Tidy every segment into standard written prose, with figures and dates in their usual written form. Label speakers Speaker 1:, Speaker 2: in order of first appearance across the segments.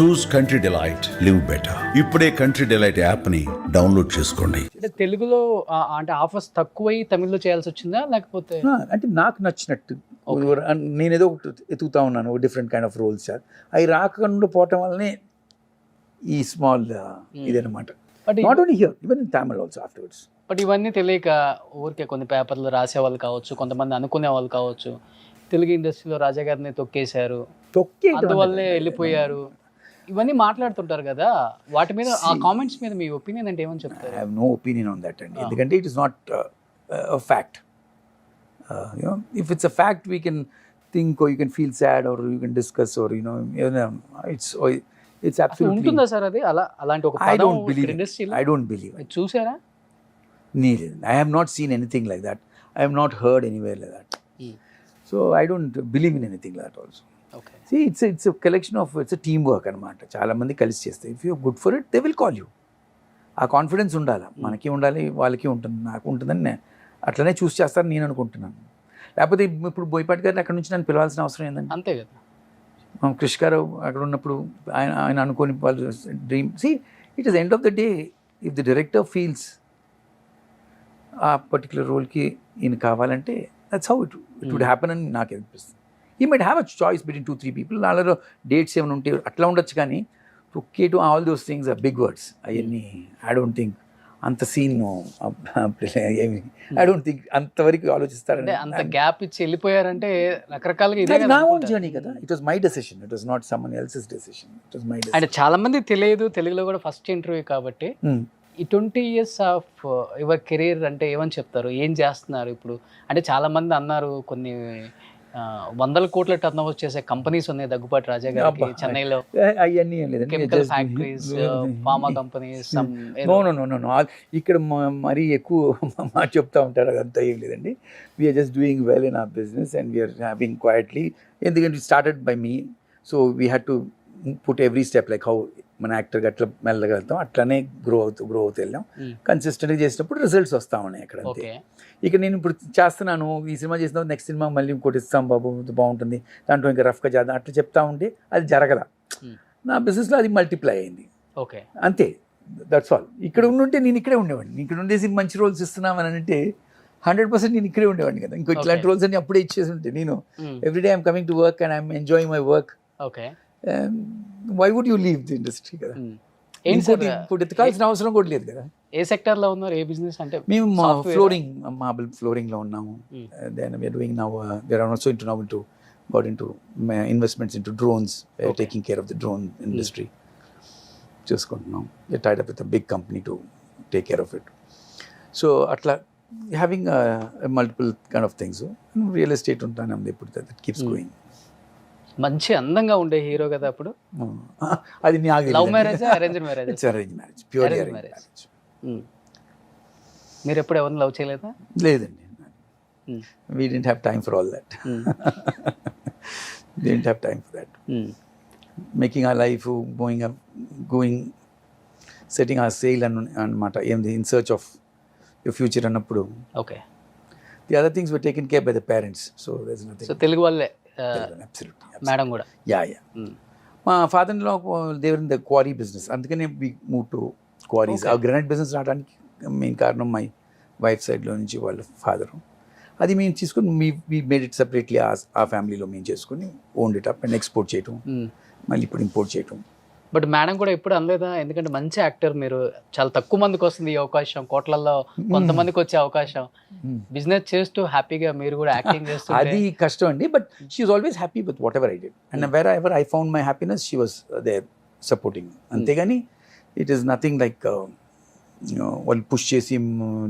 Speaker 1: చూస్ country delight, live better. ఇప్పుడే country delight యాప్ని download చేసుకోండి.
Speaker 2: అంటే తెలుగులో అంటే ఆఫర్స్ తక్కువై తమిళ్లో చేయాల్సి వచ్చిందా లేకపోతే?
Speaker 3: అంటే నాకు నచ్చినట్టు నేను ఏదో ఒకటి ఎతుకుతా ఉన్నాను, different kind of roles sir. అవి రాకుండా పోవటం వల్లనే ఈ స్మాల్ ఇదనమాట. Not only here, even in Tamil also afterwards.
Speaker 2: But ఇవన్నీ తెలియక ఊరికే కొన్ని పేపర్లు రాసేవాళ్ళు కావచ్చు, కొంతమంది అనుకునే వాళ్ళు కావచ్చు, తెలుగు ఇండస్ట్రీలో రాజా గారిని తొక్కేశారు, అందువల్లే వెళ్ళిపోయారు, ఇవన్నీ మాట్లాడుతుంటారు కదా. వాటి మీద ఆ కామెంట్స్ మీద మీ ఒపీనియన్ అంటే ఏమని చెప్తారు?
Speaker 3: I have no opinion on that అండి, ఎందుకంటే it is not a fact. If it's a fact we can think, or you can feel sad, or you can discuss, or it's absolutely.
Speaker 2: ఉంటుందా sir అది అలాంటి ఒక
Speaker 3: I don't believe
Speaker 2: ఇండస్ట్రీలో?
Speaker 3: I don't believe it.
Speaker 2: చూసారా?
Speaker 3: I have not seen anything like that. I have not heard anywhere like that. So I don't believe in anything like that also.
Speaker 2: Okay.
Speaker 3: See, it's a collection of, it's a teamwork అనమాట. చాలా మంది కలిసి చేస్తారు. If you're good for it, they will call you. ఆ confidence ఉండాలి, మనకి ఉండాలి, వాళ్ళకి ఉంటుంది, నాకు ఉంటుందని అట్లనే చూస్ చేస్తారని నేను అనుకుంటున్నాను. లేకపోతే ఇప్పుడు బోయపాటి గారిని అక్కడ నుంచి నన్ను పిలవాల్సిన అవసరం ఏంటండి?
Speaker 2: అంతే కదా.
Speaker 3: కృష్ గారు అక్కడ ఉన్నప్పుడు ఆయన అనుకోని వాళ్ళు dream. See, it is end of the day, if the director feels ఆ పర్టికులర్ రోల్కి ఈయన కావాలంటే that's how it would happen అని నాకు అనిపిస్తుంది. He might have a choice between 2-3 people, వాళ్ళలో డేట్స్ ఏమైనా ఉంటే అట్లా ఉండొచ్చు, కానీ okay to all those things are big words. అవన్నీ ఐ డోంట్ థింక్ అంత సీన్, ఐ డోంట్ థింక్ అంతవరకు ఆలోచిస్తారంటే.
Speaker 2: అంత గ్యాప్ ఇచ్చి వెళ్ళిపోయారంటే రకరకాలుగా
Speaker 3: నా ఓన్ జర్నీ కదా. It was my decision, it was not someone else's decision, it was my decision.
Speaker 2: అంటే చాలా మంది తెలియదు, తెలుగులో కూడా ఫస్ట్ ఇంటర్వ్యూ కాబట్టి. ఈ 20 years ఆఫ్ యువర్ కెరీర్ అంటే ఏమని చెప్తారు? ఏం చేస్తున్నారు ఇప్పుడు? అంటే చాలా మంది అన్నారు కొన్ని 100 కోట్ల టర్న్ ఓవర్ చేసే కంపెనీస్ ఉన్నాయి దగ్గుబాటి రాజా గారికి చెన్నైలో.
Speaker 3: అవన్నీ ఏం లేదండి,
Speaker 2: chemical factories, pharma companies.
Speaker 3: No ఇక్కడ మరీ ఎక్కువ చెప్తా ఉంటారు, అదంతా ఏం లేదండి. We're just doing well in our business and we're having quietly. ఎందుకంటే started by me, so we had to put every step like how మన యాక్టర్గా అట్లా మెల్లగా వెళ్తాం, అట్లానే గ్రో అవుతూ వెళ్ళాం. కన్సిస్టెంట్గా చేసినప్పుడు రిజల్ట్స్ వస్తూ ఉన్నాయి అక్కడ, అంతే. ఇక నేను ఇప్పుడు చేస్తున్నాను, ఈ సినిమా చేసిన నెక్స్ట్ సినిమా మళ్ళీ ఇంకోటి ఇస్తాం బాబు, బాగుంటుంది, దాంట్లో ఇంకా రఫ్గా చేద్దాం అట్లా చెప్తా ఉంటే అది జరగల. నా బిజినెస్లో అది మల్టిప్లై అయింది,
Speaker 2: ఓకే,
Speaker 3: అంతే. That's all. ఇక్కడ ఉండుంటే నేను ఇక్కడే ఉండేవాడిని. ఇక్కడ ఉండేసి మంచి రోల్స్ ఇస్తున్నామని అంటే 100% నేను ఇక్కడే ఉండేవాడిని కదా. ఇంకో ఇట్లాంటి రోల్స్ అన్ని అప్పుడే ఇచ్చేసి ఉంటే నేను everyday I'm coming to work and I'm enjoying my work.
Speaker 2: Okay,
Speaker 3: why would you leave the industry కదా. ఇప్పుడు ఎత్తుకాల్సిన అవసరం కూడా లేదు కదా.
Speaker 2: ఏ సెక్టర్ లో ఉన్నారు, ఏ బిజినెస్? అంటే
Speaker 3: మేము ఫ్లోరింగ్, మార్బుల్ ఫ్లోరింగ్ లో ఉన్నాము. Then we're doing now, we're also got into investments into drones, taking care of the drone industry. చూసుకుంటున్నాం. we're tied up with a big company to take care of it. So అట్లా having multiple kind of things. Real estate ఉంటాను ఇప్పుడు, that keeps going.
Speaker 2: మంచి అందంగా ఉండే hero కదా అప్పుడు.
Speaker 3: అది
Speaker 2: love marriage, arranged marriage?
Speaker 3: It's arrange marriage, pure arrange marriage.
Speaker 2: మీరు ఎప్పుడు ఎవరిని లవ్ చేయలేదా?
Speaker 3: లేదండి, we didn't have time for all that. We didn't have time for that. Making our life, going setting our sail అన్నమాట, in search of your future అన్నప్పుడు.
Speaker 2: Okay,
Speaker 3: the other things were taken care by the parents, so there's nothing.
Speaker 2: So Telugu వాళ్ళే
Speaker 3: absolutely.
Speaker 2: Madam కూడా?
Speaker 3: Yeah. మా father in law they were in the quarry business, అందుకనే we move to quarries. ఆ granite business రావడానికి main కారణం my wife సైడ్లో నుంచి వాళ్ళ ఫాదరు. అది మేము తీసుకుని వీ మేడ్ ఇట్ సపరేట్లీ ఆ ఫ్యామిలీలో మేము చేసుకుని owned it up and export చేయటం, మళ్ళీ ఇప్పుడు ఇంపోర్ట్ చేయటం.
Speaker 2: బట్ మేడం కూడా ఎప్పుడు అనలేదా? ఎందుకంటే మంచి యాక్టర్ మీరు, చాలా తక్కువ మందికి వస్తుంది ఈ అవకాశం, కోట్లల్లో కొంతమందికి వచ్చే అవకాశం. బిజినెస్ చేస్తూ హ్యాపీగా మీరు కూడా యాక్టింగ్ చేస్తూ,
Speaker 3: అది కష్టం అండి. But she was always happy with whatever I did and wherever I found my happiness she was there supporting. అంతేగాని ఇట్ ఈస్ నథింగ్ లైక్ వాళ్ళు పుష్ చేసి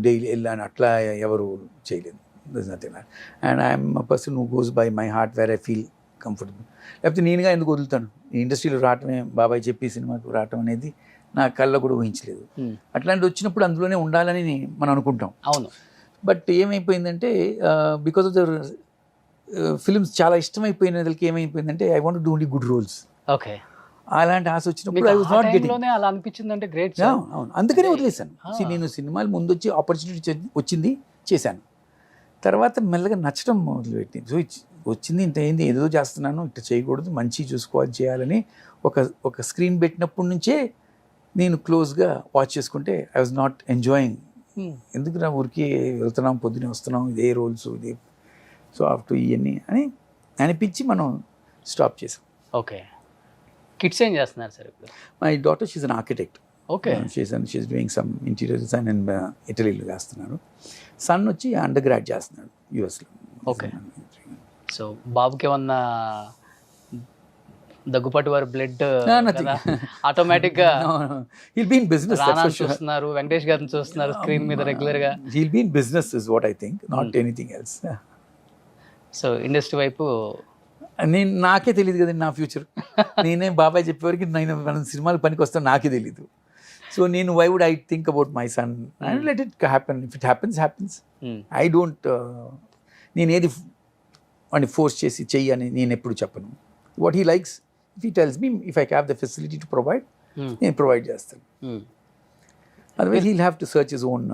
Speaker 3: డైలీ వెళ్ళాను అట్లా ఎవరు చేయలేదు. There is nothing like. And I'm a person who goes by my heart where I feel comfortable. లేకపోతే నేనుగా ఎందుకు వదులుతాను? ఈ ఇండస్ట్రీలో రావటమే, బాబాయ్ చెప్పి సినిమాకు రావటం అనేది నా కళ్ళ కూడా ఊహించలేదు. అట్లాంటి వచ్చినప్పుడు అందులోనే ఉండాలని మనం అనుకుంటాం.
Speaker 2: అవును.
Speaker 3: బట్ ఏమైపోయిందంటే బికాస్ ఆఫ్ ద ఫిల్మ్స్ చాలా ఇష్టమైపోయినకి ఏమైపోయిందంటే I want do only good roles.
Speaker 2: Okay,
Speaker 3: అలాంటి ఆశ వచ్చినప్పుడు ఐ వాజ్ నాట్ గెటింగ్.
Speaker 2: అలా అనిపించింది అంటే గ్రేట్.
Speaker 3: అవును, అందుకనే వదిలేశాను. నేను సినిమాలు ముందు వచ్చి ఆపర్చునిటీ వచ్చింది, చేశాను. తర్వాత మెల్లగా నచ్చడం మొదలుపెట్టింది. సో వచ్చింది ఇంత అయింది, ఏదో చేస్తున్నాను, ఇట్లా చేయకూడదు, మంచి చూసుకోవాలి, చేయాలని ఒక స్క్రీన్ పెట్టినప్పటి నుంచే నేను క్లోజ్గా వాచ్ చేసుకుంటే ఐ వాజ్ నాట్ ఎంజాయింగ్. ఎందుకు నా ఊరికి వెళ్తున్నాం, పొద్దునే వస్తున్నాం, ఇదే రోల్స్, ఇదే సో ఆఫ్టర్ ఇవన్నీ అని అనిపించి మనం స్టాప్ చేసాం.
Speaker 2: ఓకే. కిడ్స్ ఏం చేస్తున్నారు సార్ ఇప్పుడు?
Speaker 3: My daughter she's an architect.
Speaker 2: Okay.
Speaker 3: She is doing some interior design and ఇటలీలో చేస్తున్నారు. సన్ వచ్చి అండర్ గ్రాడ్ చేస్తున్నాడు యూఎస్లో.
Speaker 2: ఓకే. సో బాబుకి ఏమన్నా దగ్గుపాటి వారి బ్లడ్ ఆటోమేటిక్ గా
Speaker 3: he'll be in business, that's
Speaker 2: Rana
Speaker 3: for sure.
Speaker 2: చూస్తున్నారు, వెంకటేష్ గారిని చూస్తున్నారు స్క్రీన్ మీద రెగ్యులర్ గా.
Speaker 3: He'll be in business is what I think, not anything else.
Speaker 2: So industry వైపు
Speaker 3: నాకే తెలియదు కదండి నా ఫ్యూచర్. నేనే బాబాయ్ చెప్పేవరకు మనం సినిమాలు పనికి వస్తాం నాకే తెలీదు. సో నేను why would I think about my son and let it happen. If it happens I don't, నేను ఏది వాడిని ఫోర్స్ చేసి చెయ్యి అని నేను ఎప్పుడు చెప్పను. What he likes, if he tells me, if I have the facility to provide, నేను ప్రొవైడ్ చేస్తాను. Otherwise he'll have to search his own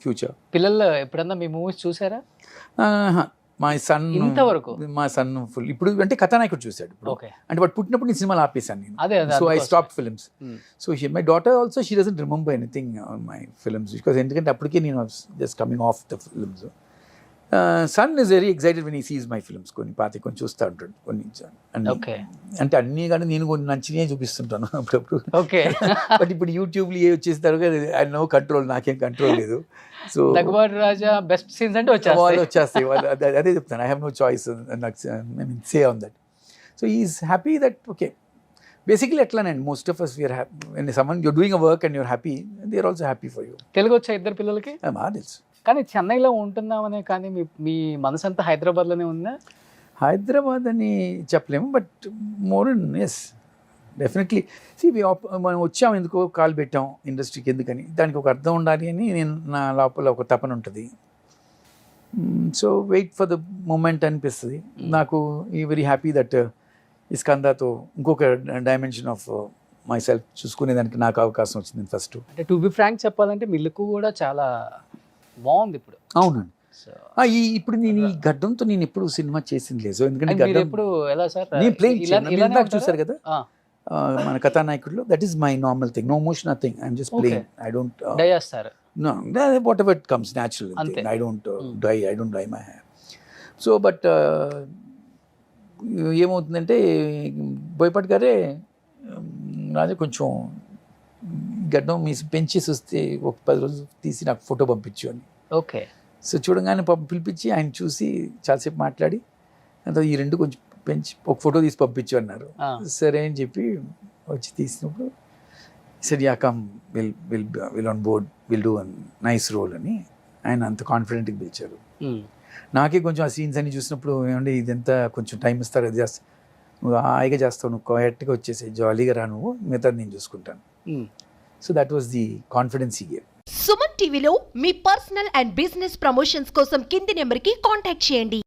Speaker 3: future.
Speaker 2: పిల్లలు ఎప్పుడన్నా మీ మూవీస్ చూసారా?
Speaker 3: మా సన్
Speaker 2: ఇంతవరకు
Speaker 3: మా సన్ ఫుల్ ఇప్పుడు అంటే కథానాయకుడు చూశాడు ఇప్పుడు.
Speaker 2: ఓకే.
Speaker 3: అంటే వాడు పుట్టినప్పుడు నేను సినిమాలు ఆపేశాను నేను.
Speaker 2: అదే
Speaker 3: so I stop films. So my daughter also she doesn't remember anything on my films because ఎందుకంటే అప్పటికే నేను just coming off the films. Son is very excited when he sees my films. కొన్ని చూస్తూ ఉంటాడు కొన్ని అన్ని.
Speaker 2: ఓకే.
Speaker 3: అంటే అన్నీ కానీ నేను కొన్ని నచ్చినే చూపిస్తుంటాను అప్పుడప్పుడు.
Speaker 2: ఓకే.
Speaker 3: బట్ ఇప్పుడు యూట్యూబ్లో ఏ వచ్చేస్తారు కదా, ఐ నో కంట్రోల్, నాకేం కంట్రోల్ లేదు. So
Speaker 2: Daggubati Raja best scenes అంటే
Speaker 3: వాళ్ళు వచ్చేస్తాయి, వాళ్ళు అదే చెప్తాను. I have no choice, I mean say on that. So is happy that okay. Basically ఎట్లానండి, most of us we're happy when someone you're doing a work and you're happy, they are also happy for you.
Speaker 2: Telugu వచ్చా ఇద్దరు పిల్లలకి?
Speaker 3: బాగా తెలుసు.
Speaker 2: కానీ చెన్నైలో ఉంటున్నామనే, కానీ మీ మనసు అంతా హైదరాబాద్లోనే ఉందా?
Speaker 3: హైదరాబాద్ అని చెప్పలేము, but more in yes definitely. మనం వచ్చాము ఎందుకో, కాల్ పెట్టాం ఇండస్ట్రీకి ఎందుకని, దానికి ఒక అర్థం ఉండాలి అని నేను నా లోపల ఒక తపన ఉంటుంది. So wait for the moment అనిపిస్తుంది నాకు. ఈ వెరీ హ్యాపీ దట్ ఈ స్కందాతో ఇంకొక డైమెన్షన్ ఆఫ్ మై సెల్ఫ్ చూసుకునేదానికి నాకు అవకాశం వచ్చింది ఫస్ట్.
Speaker 2: అంటే టు బి ఫ్రాంక్ చెప్పాలంటే మిల్లుకు కూడా చాలా బాగుంది ఇప్పుడు.
Speaker 3: అవునండి. ఇప్పుడు నేను ఈ గడ్డంతో నేను ఎప్పుడు సినిమా చేసింది లేదు. ఎందుకంటే
Speaker 2: ఎప్పుడు ఎలా సార్
Speaker 3: చూసారు కదా మన కథానాయకుడిలో, that is my normal thing, no motion nothing, I'm just playing. I don't
Speaker 2: die చేస్తారు.
Speaker 3: No, whatever it comes natural. I don't dye my hair. So, but ఏమవుతుందంటే బోయపాటి గారే రాజా కొంచెం గడ్డం మీ పెంచేసి వస్తే ఒక 10 రోజులు తీసి నాకు ఫోటో పంపించు అని.
Speaker 2: ఓకే.
Speaker 3: సో చూడగానే పిలిపించి ఆయన చూసి చాలాసేపు మాట్లాడి అంత ఈ రెండు కొంచెం పెంచి ఒక ఫోటో తీసి పంపించు అన్నారు. సరే అని చెప్పి వచ్చి తీసినప్పుడు said yeah come we'll on board, we'll do a nice role అని ఆయన అంత కాన్ఫిడెంట్గా పిలిచారు. నాకే కొంచెం ఆ సీన్స్ అన్ని చూసినప్పుడు ఏమంటే ఇదంతా కొంచెం టైం ఇస్తారు, అది చేస్తా, నువ్వు హాయిగా చేస్తావు, నువ్వు క్వైట్గా వచ్చేసి జాలీగా రా, నువ్వు మిగతా నేను చూసుకుంటాను. So that was the confidence he gave.
Speaker 4: Suman టీవీలో మీ పర్సనల్ అండ్ బిజినెస్ ప్రమోషన్స్ కోసం కింది నెంబర్కి కాంటాక్ట్ చేయండి.